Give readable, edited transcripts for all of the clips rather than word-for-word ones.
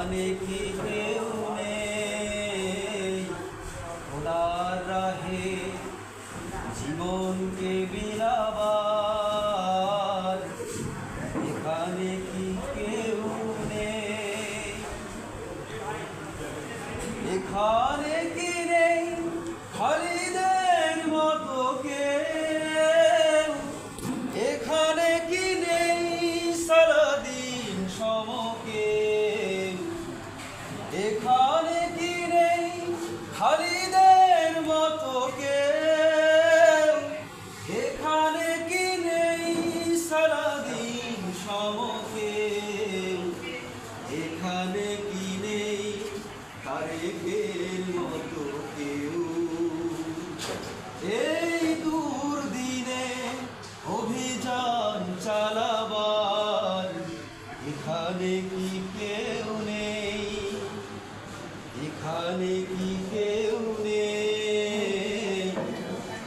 এখানে কি কেউ নেই খোদার রাহে জীবনকে বিলাবার? এখানে কি কেউ নেই? এখানে কি নেই খালিদের মতো কেউ? এখানে কি নেই সালাদিন সমকে? এখানে কি নেই খালিদের মতো কেউ? এখানে কি নেই সালাদিন সমকে? এখানে কি নেই তারেকের মতো কেউ? এই দুর্দিনে অভিযান চালাবার এখানে কি কেউ নেই? এখানে কি কেউ নেই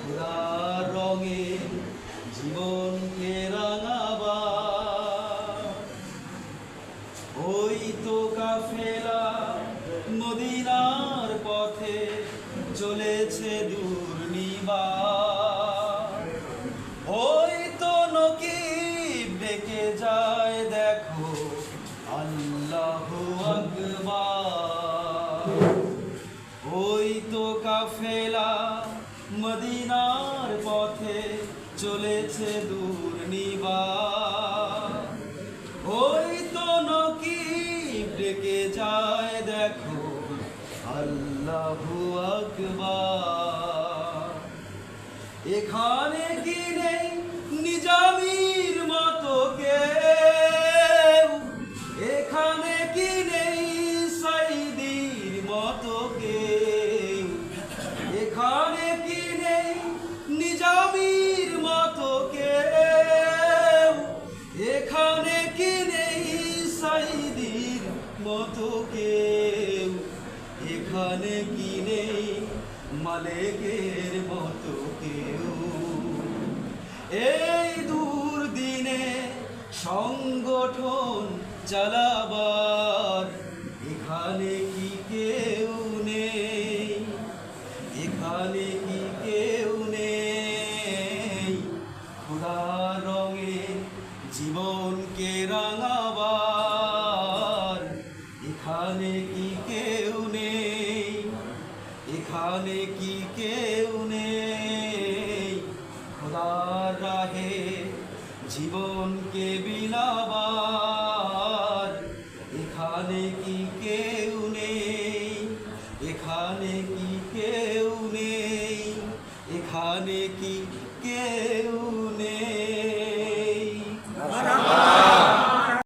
খোদার রঙে জীবনকে রাঙাবার? ওই তো কাফেলা মদিনার পথে চলেছে দুর্নিবার। ওই তো নকিব ডেকে যায় দেখো আল্লাহু আকবার। ওই তো কাফেলা মদিনার পথে চলেছে দুর্নিবার। ওই তো নকিব ডেকে যায় দেখো আল্লাহু আকবার। এখানে কি নেই নিজামীর মতো কেউ? এখানে কি নেই সাইদির মতো কেউ? এখানে কি নেই নিজামীর মতো কেউ? এখানে কি নেই সাইদির মতো কেউ? এখানে কি নেই মালেকের মতো কেউ? এই দুর্দিনে সংগঠন চালাবার এখানে কি কেউ নেই? এখানে কি কেউ নেই খোদার রঙে জীবনকে রাঙাবার? এখানে কি কেউ নেই? এখানে কি কেউ নেই খোদার রাহে জীবনকে বিলাবার? এখানে কি কেউ নেই? এখানে কি কেউ নেই? এখানে কি কেউ